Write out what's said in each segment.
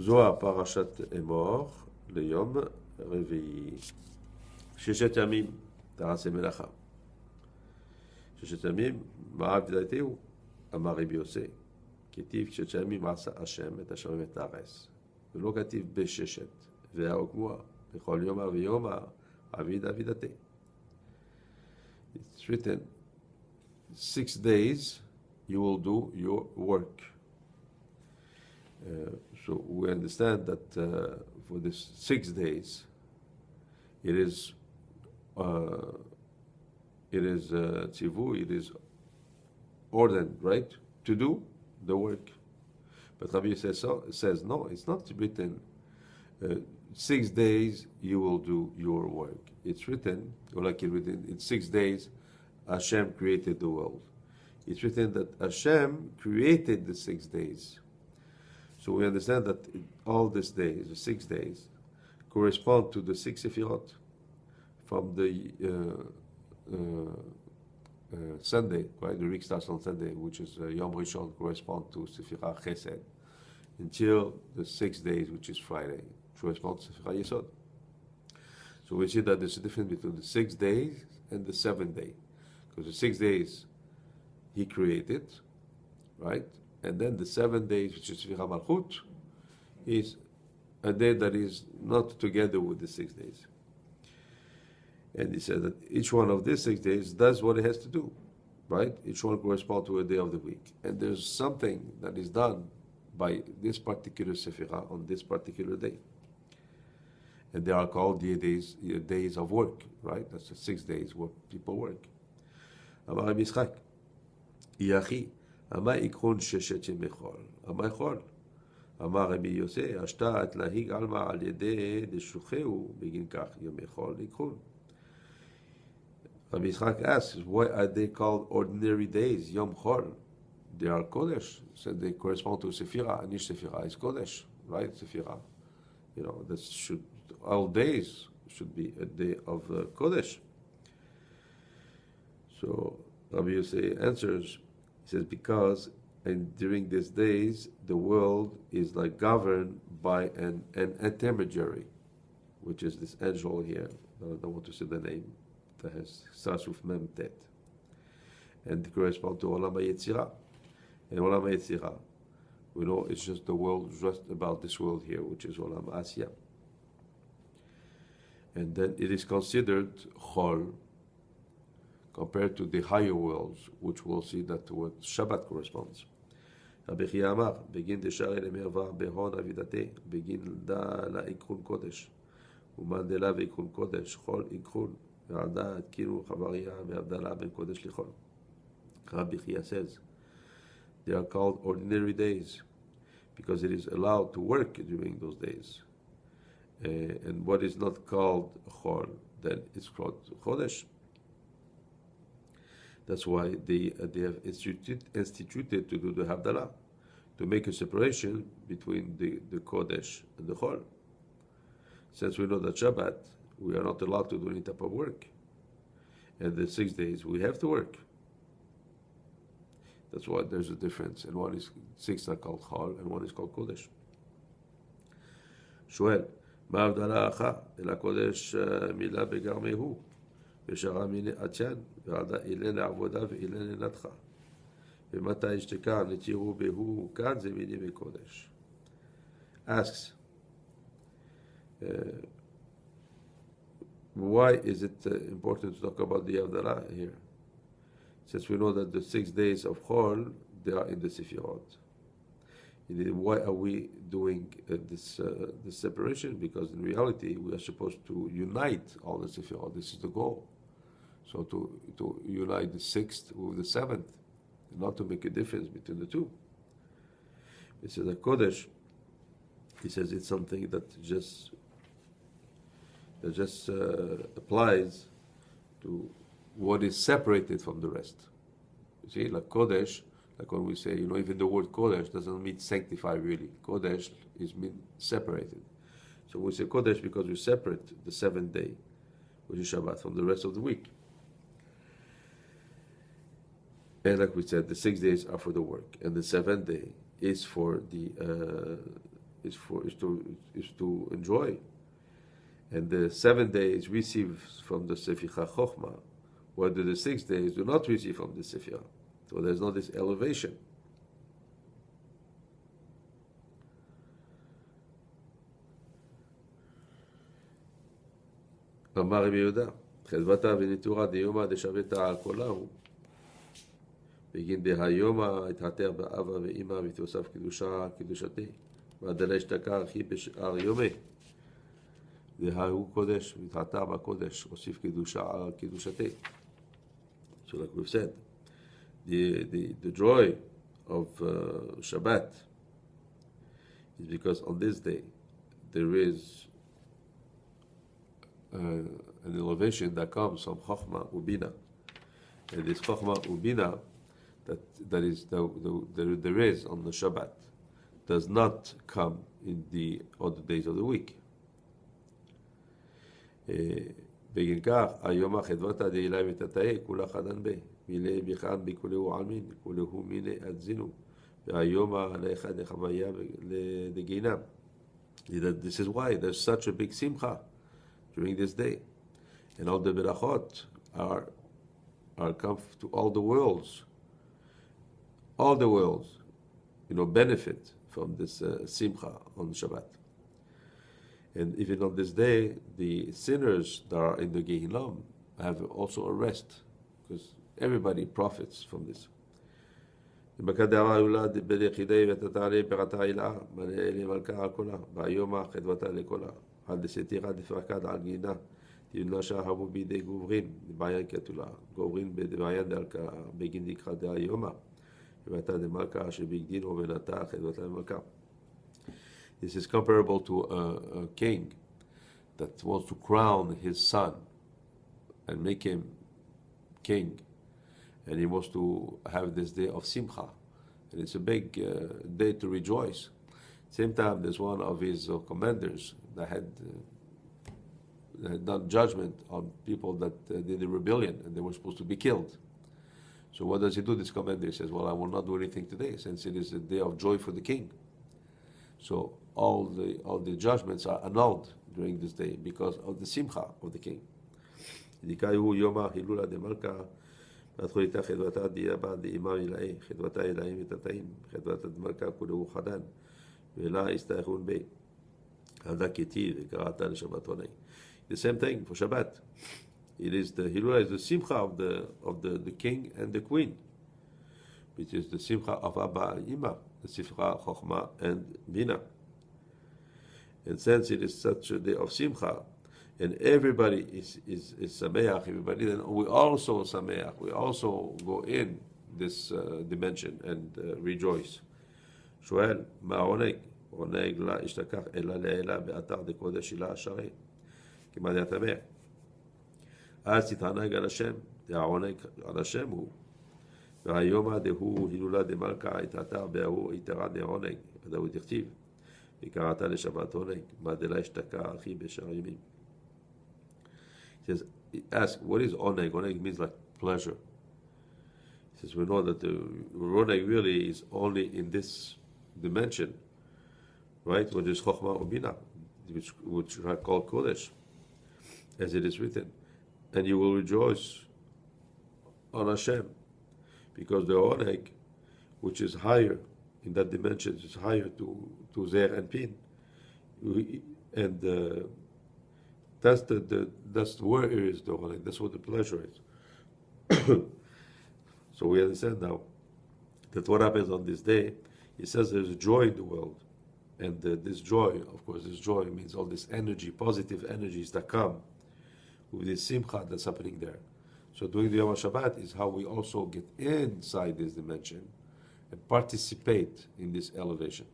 Zohar parashat Emor, le yom revihi. Sheshet yamim, tarase melacha. Sheshet yamim, ma'av vidateu, amar Rabbi Yosef. Ketiv sheshet yamim asa Hashem et Hashem et haaretz. ולא כתיב בששת, והעוקמוה, בכל יומא ויומא, אביד אבידתה. It's written, 6 days you will do your work. So we understand that for this 6 days, it is tzivu, it is ordered, right, to do the work. But Rabbi says no, it's not written 6 days you will do your work. It's written, or like it's written, in 6 days Hashem created the world. It's written that Hashem created the 6 days. So we understand that all these days, the 6 days, correspond to the 6 Sefirot. From the Sunday, right? The week starts on Sunday, which is Yom Rishon, correspond to Sefirah Chesed, until the 6 days, which is Friday, correspond to Sefirah Yesod. So we see that there's a difference between the 6 days and the 7th day, because the 6 days He created, right? And then the 7 days, which is Sefirah Malchut, is a day that is not together with the 6 days. And he said that each one of these 6 days does what it has to do, right? Each one corresponds to a day of the week. And there's something that is done by this particular Sefirah on this particular day. And they are called the days of work, right? That's the 6 days where people work. Amar Rabbi Yitzchak, Yachi, Amar Ikron Sheshet Yemechol, Amar Chol. אמר רבי יוסי, השתת להיג עלמא על ידי דשוכהו בגין כך ימי חול לקחון. Rabbi Yitzchak asks, why are they called ordinary days, Yom Chol? They are Kodesh, so they correspond to Sefirah, and each Sefirah is Kodesh, right? Sefirah, that should, all days should be a day of Kodesh. So Rabbi Yosef answers, he says, because during these days, the world is like governed by an intermediary, which is this angel here. I don't want to say the name. That starts with Mem Tet. And it corresponds to Olam HaYetzirah. And Olam HaYetzirah, we know it's just the world, just about this world here, which is Olam Asya. And then it is considered Chol, compared to the higher worlds, which we'll see that what Shabbat corresponds. רבי חייא אמר, בגין דשארי למרבה בהון אבידתה, בגין דה לעיקרון קודש, ומאן דלה ועיקרון קודש, חול עיקרון, ועדה התקינו חבריה והבדלה בין קודש לחול. Rabbi Chia says, they are called ordinary days, because it is allowed to work during those days. And what is not called chol, then it's called chodesh. That's why they have instituted to do the Havdalah, to make a separation between the Kodesh and the Chol. Since we know that Shabbat, we are not allowed to do any type of work. And the 6 days, we have to work. That's why there's a difference. And one is 6 are called Chol, and one is called Kodesh. שואל, מה ההבדלה אחת? אלא קודש מילה בגרמהו. ושרה מיני עתיין, ועדה אילן לעבודה ואילן לנתך. ומתי אשתקע נתירו בהו כאן זה מיני בקודש. Asks, why is it important to talk about the Havdalah here? Since we know that the 6 days of Chol, they are in the Sefirot. Why are we doing this separation? Because in reality, we are supposed to unite all the Sefirot. This is the goal. So to unite the 6th with the 7th, not to make a difference between the two. He says that Kodesh, he says it's something that just applies to what is separated from the rest. You see, like Kodesh, like when we say, even the word Kodesh doesn't mean sanctify really. Kodesh is mean separated. So we say Kodesh because we separate the 7th day, which is Shabbat, from the rest of the week. And like we said, the 6 days are for the work, and the 7th day is for the is to enjoy. And the 7 days receive from the Seficha Chochma, whether the 6 days do not receive from the Seficha. So there's not this elevation. אמר רבי יהודה, חדוותה ונטורה דיומא דשבתה על כולהו, בגין דהיומא התהתר באבא ואמא ותוסף קדושתי, ועדלה אשתכר אחי בשאר יומי. דהיהו קודש, מתהתר בקודש, הוסיף קדושה על קדושתי. So like we've said, the joy of Shabbat is because on this day there is an elevation that comes from Chochmah Ubina, and this Chochmah Ubina there is on the Shabbat does not come in the other days of the week. בגין כך, היום החדוותה דאילי ותתאה, כולה חדן בה, מילי ביחד בכולהו עלמין, כולהו מיני אדזינו, והיום לאחד לחוויה לדגינה. This is why there's such a big simcha during this day. And all the berachot are come to all the worlds. All the worlds, benefit from this simcha on Shabbat. And even on this day, the sinners that are in the Gehinnom have also a rest, because everybody profits from this. This is comparable to a king that wants to crown his son and make him king, and he wants to have this day of simcha, and it's a big day to rejoice. Same time, there's one of his commanders that had done judgment on people that did the rebellion, and they were supposed to be killed. So what does he do? This commander says, well, I will not do anything today, since it is a day of joy for the king. So all the judgments are annulled during this day because of the simcha of the king. The same thing for Shabbat. It is the Hilula is the simcha of the king and the queen, which is the simcha of Abba and Ima, the simcha Chochmah and Bina. And since it is such a day of simcha, and everybody is sameach, everybody, then we also sameach. We also go in this dimension and rejoice. שואל, מה העונג? עונג לה השתכח אלא לעילה באתר דקודש הילה השרי. כמעט יתמר. אז תתענג על השם, העונג על השם הוא. והיום דהוא הילולה דמלכה את האתר בהוא יתרה דעונג, ודאו תכתיב. וקראת לשבת עונג, מה דלה השתכח אחי בשאר ימים. He says, ask, what is oneg? Oneg means like pleasure. He says, we know that the oneg really is only in this dimension, right? Which is Chochmah Ubina, which are called Kodesh, as it is written. And you will rejoice on Hashem, because the oneg, which is higher in that dimension, is higher to Zer and Pin. And that's where it is the oneg. That's what the pleasure is. So we understand now that what happens on this day, he says there's joy in the world. And this joy, of course, this joy means all this energy, positive energies that come with this simcha that's happening there. So doing the Yom HaShabbat is how we also get inside this dimension and participate in this elevation.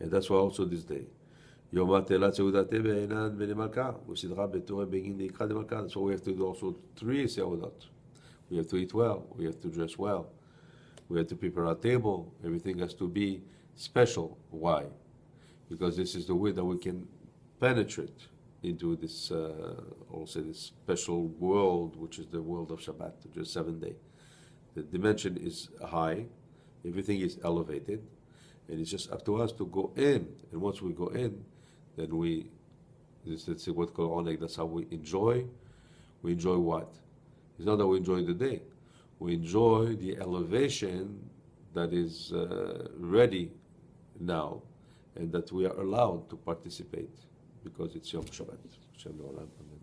And that's why also this day. That's why we have to do also 3 seudot. We have to eat well, we have to dress well, we have to prepare our table, everything has to be special. Why? Because this is the way that we can penetrate into this, also this special world, which is the world of Shabbat, which is 7 day. The dimension is high, everything is elevated, And it's just up to us to go in. And once we go in, then let's say what called oneg, that's how we enjoy. We enjoy what? It's not that we enjoy the day. We enjoy the elevation that is ready now, and that we are allowed to participate because it's Yom Shabbat. Hashem Le'olam. Amen.